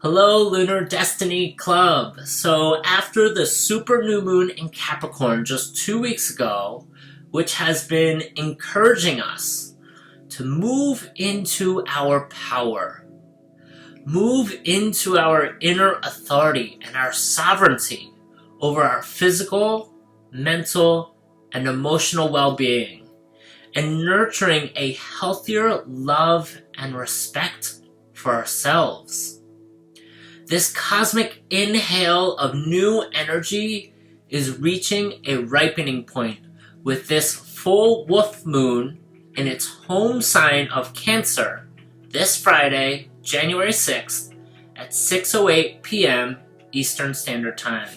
Hello, Lunar Destiny Club. So after the super new moon in Capricorn just 2 weeks ago, which has been encouraging us to move into our power, move into our inner authority and our sovereignty over our physical, mental, and emotional well-being, and nurturing a healthier love and respect for ourselves. This cosmic inhale of new energy is reaching a ripening point with this full wolf moon in its home sign of Cancer this Friday, January 6th at 6:08 p.m. Eastern Standard Time.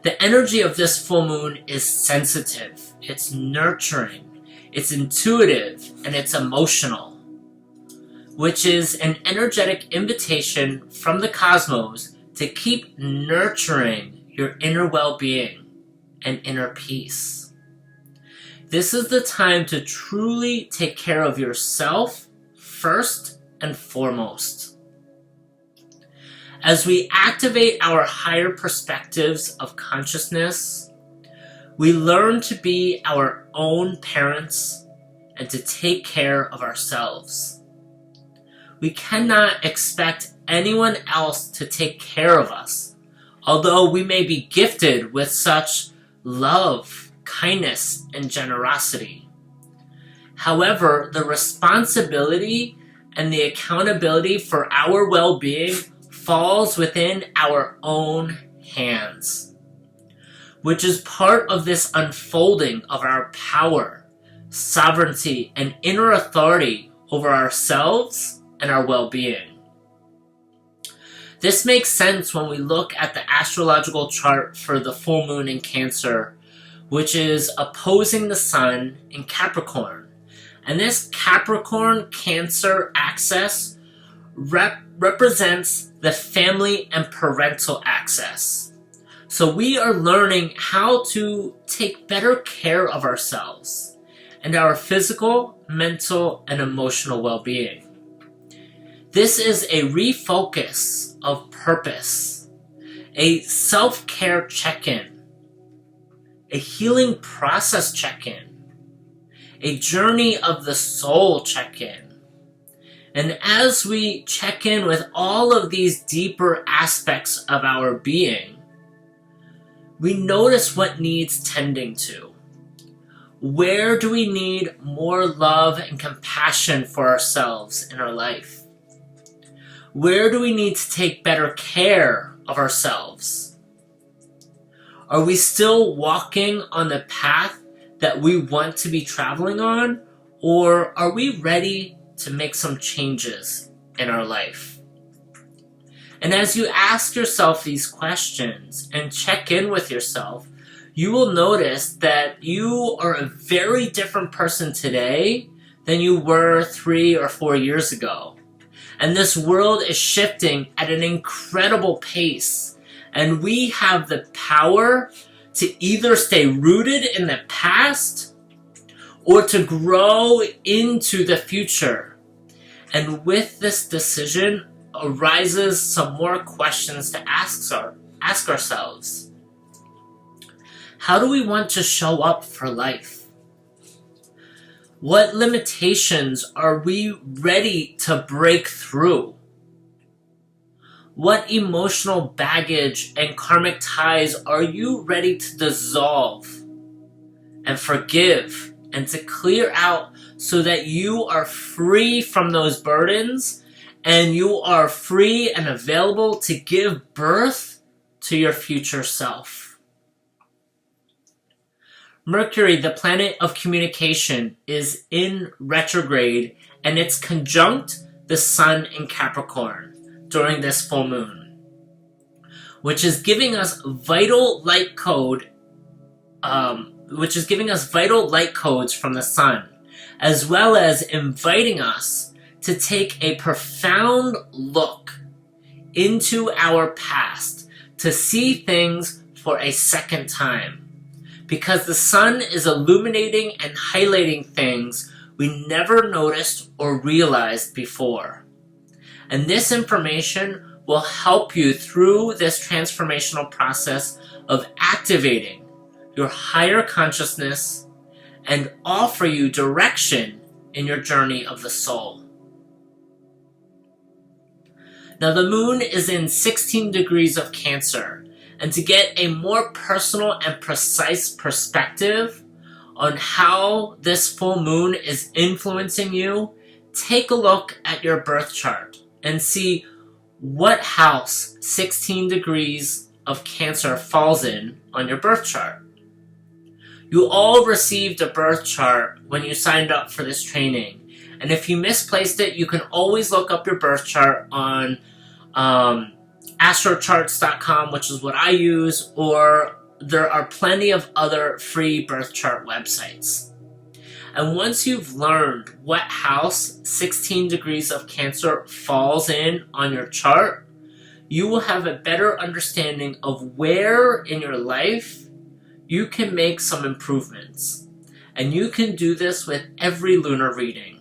The energy of this full moon is sensitive, it's nurturing, it's intuitive, and it's emotional, which is an energetic invitation from the cosmos to keep nurturing your inner well-being and inner peace. This is the time to truly take care of yourself first and foremost. As we activate our higher perspectives of consciousness, we learn to be our own parents and to take care of ourselves. We cannot expect anyone else to take care of us, although we may be gifted with such love, kindness, and generosity. However, the responsibility and the accountability for our well-being falls within our own hands, which is part of this unfolding of our power, sovereignty, and inner authority over ourselves and our well-being. This makes sense when we look at the astrological chart for the full moon in Cancer, which is opposing the sun in Capricorn. And this Capricorn-Cancer axis represents the family and parental axis. So we are learning how to take better care of ourselves and our physical, mental, and emotional well-being. This is a refocus of purpose, a self-care check-in, a healing process check-in, a journey of the soul check-in. And as we check in with all of these deeper aspects of our being, we notice what needs tending to. Where do we need more love and compassion for ourselves in our life? Where do we need to take better care of ourselves? Are we still walking on the path that we want to be traveling on, or are we ready to make some changes in our life? And as you ask yourself these questions and check in with yourself, you will notice that you are a very different person today than you were 3 or 4 years ago. And this world is shifting at an incredible pace. And we have the power to either stay rooted in the past or to grow into the future. And with this decision arises some more questions to ask ourselves. How do we want to show up for life? What limitations are we ready to break through? What emotional baggage and karmic ties are you ready to dissolve and forgive and to clear out so that you are free from those burdens and you are free and available to give birth to your future self? Mercury, the planet of communication, is in retrograde and it's conjunct the sun in Capricorn during this full moon, which is giving us vital light codes from the sun, as well as inviting us to take a profound look into our past to see things for a second time. Because the sun is illuminating and highlighting things we never noticed or realized before. And this information will help you through this transformational process of activating your higher consciousness and offer you direction in your journey of the soul. Now, the moon is in 16 degrees of Cancer, and to get a more personal and precise perspective on how this full moon is influencing you, take a look at your birth chart and see what house 16 degrees of Cancer falls in on your birth chart. You all received a birth chart when you signed up for this training. And if you misplaced it, you can always look up your birth chart on astrocharts.com, which is what I use, or there are plenty of other free birth chart websites. And once you've learned what house 16 degrees of Cancer falls in on your chart, you will have a better understanding of where in your life you can make some improvements. And you can do this with every lunar reading.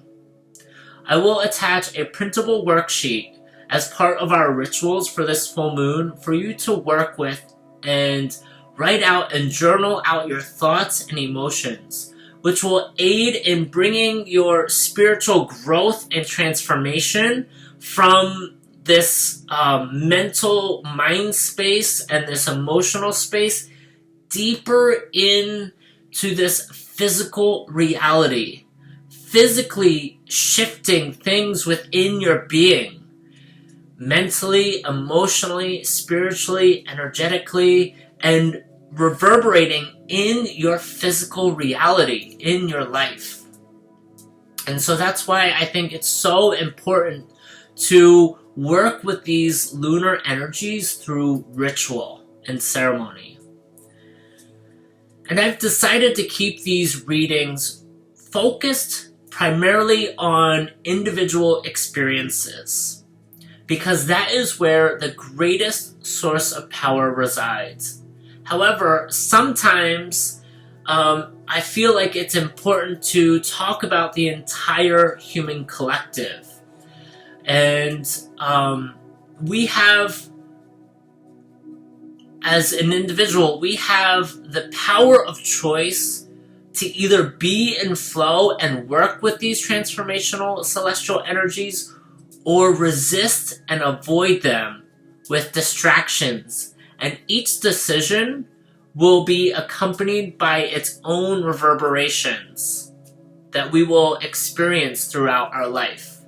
I will attach a printable worksheet as part of our rituals for this full moon for you to work with and write out and journal out your thoughts and emotions, which will aid in bringing your spiritual growth and transformation from this mental mind space and this emotional space deeper into this physical reality, physically shifting things within your being, mentally, emotionally, spiritually, energetically, and reverberating in your physical reality, in your life. And so that's why I think it's so important to work with these lunar energies through ritual and ceremony. And I've decided to keep these readings focused primarily on individual experiences, because that is where the greatest source of power resides. However, sometimes I feel like it's important to talk about the entire human collective. And we have, as an individual, we have the power of choice to either be in flow and work with these transformational celestial energies, or resist and avoid them with distractions. And each decision will be accompanied by its own reverberations that we will experience throughout our life,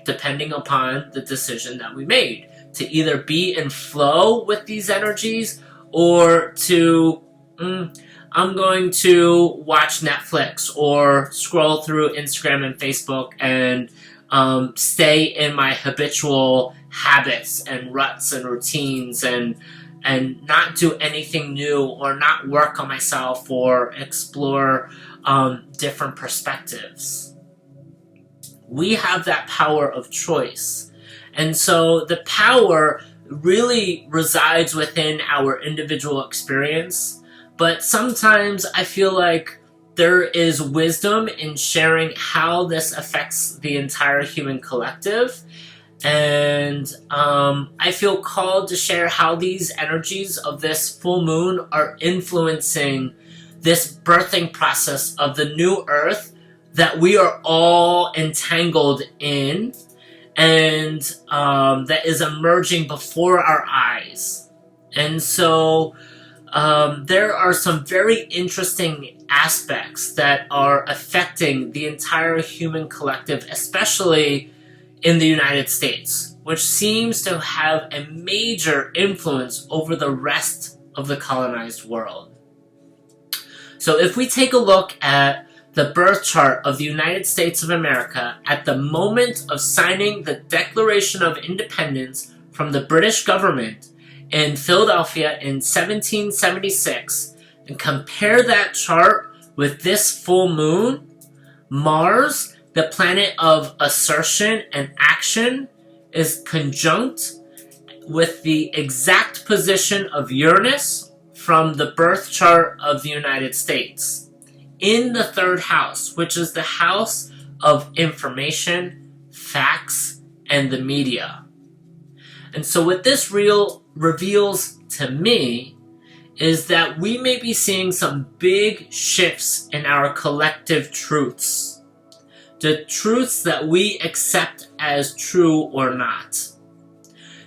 depending upon the decision that we made, to either be in flow with these energies or to, I'm going to watch Netflix or scroll through Instagram and Facebook and stay in my habitual habits and ruts and routines and not do anything new or not work on myself or explore different perspectives. We have that power of choice. And so the power really resides within our individual experience, but sometimes I feel like there is wisdom in sharing how this affects the entire human collective. And I feel called to share how these energies of this full moon are influencing this birthing process of the new earth that we are all entangled in, and that is emerging before our eyes. And so there are some very interesting aspects that are affecting the entire human collective, especially in the United States, which seems to have a major influence over the rest of the colonized world. So if we take a look at the birth chart of the United States of America at the moment of signing the Declaration of Independence from the British government in Philadelphia in 1776, and compare that chart with this full moon, Mars, the planet of assertion and action, is conjunct with the exact position of Uranus from the birth chart of the United States in the third house, which is the house of information, facts, and the media. And so what this reveals to me is that we may be seeing some big shifts in our collective truths. The truths that we accept as true or not.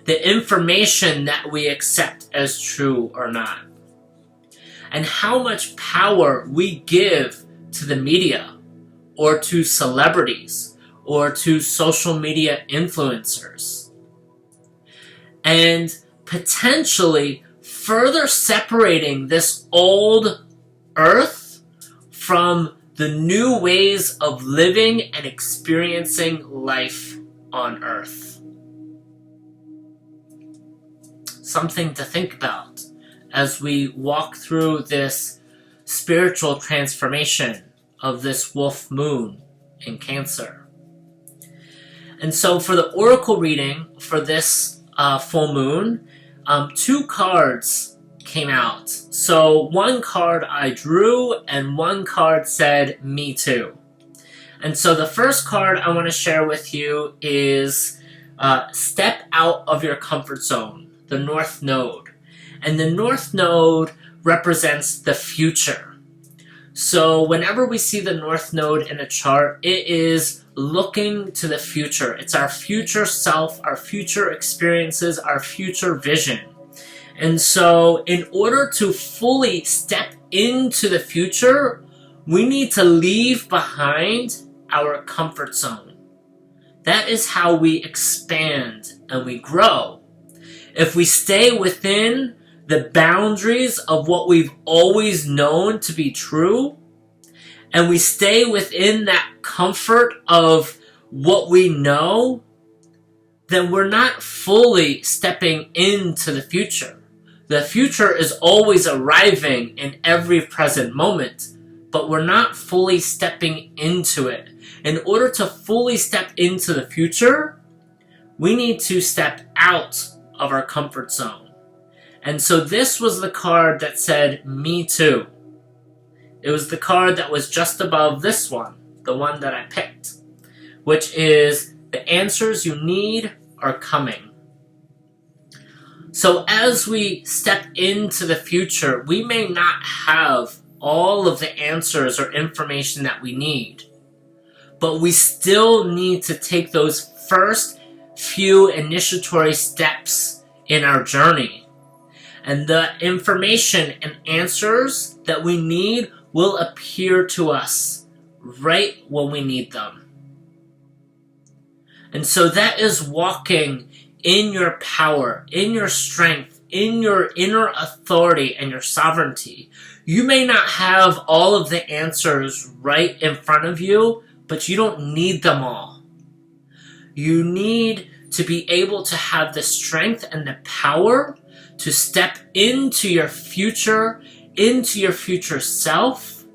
The information that we accept as true or not. And how much power we give to the media, or to celebrities, or to social media influencers. And potentially further separating this old earth from the new ways of living and experiencing life on earth. Something to think about as we walk through this spiritual transformation of this wolf moon in Cancer. And so for the oracle reading for this full moon, 2 cards came out. So one card I drew and one card said, "Me too." And so the first card I want to share with you is step out of your comfort zone, the North Node. And the North Node represents the future. So whenever we see the North Node in a chart, it is looking to the future. It's our future self, our future experiences, our future vision. And so in order to fully step into the future, we need to leave behind our comfort zone. That is how we expand and we grow. If we stay within the boundaries of what we've always known to be true, and we stay within that comfort of what we know, then we're not fully stepping into the future. The future is always arriving in every present moment, but we're not fully stepping into it. In order to fully step into the future, we need to step out of our comfort zone. And so this was the card that said, "Me too." It was the card that was just above this one, the one that I picked, which is the answers you need are coming. So as we step into the future, we may not have all of the answers or information that we need, but we still need to take those first few initiatory steps in our journey. And the information and answers that we need will appear to us right when we need them. And so that is walking in your power, in your strength, in your inner authority and your sovereignty. You may not have all of the answers right in front of you, but you don't need them all. You need to be able to have the strength and the power to step into your future self,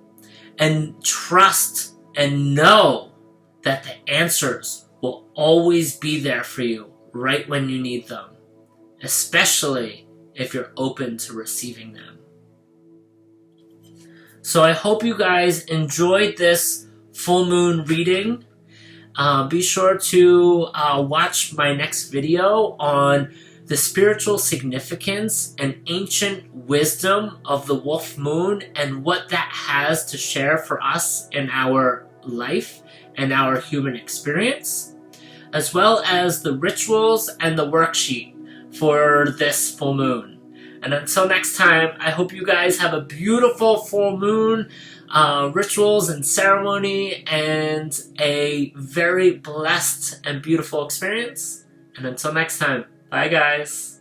and trust and know that the answers will always be there for you right when you need them, especially if you're open to receiving them. So I hope you guys enjoyed this full moon reading. Be sure to watch my next video on the spiritual significance and ancient wisdom of the wolf moon and what that has to share for us in our life and our human experience, as well as the rituals and the worksheet for this full moon. And until next time, I hope you guys have a beautiful full moon, rituals and ceremony, and a very blessed and beautiful experience. And until next time, bye guys.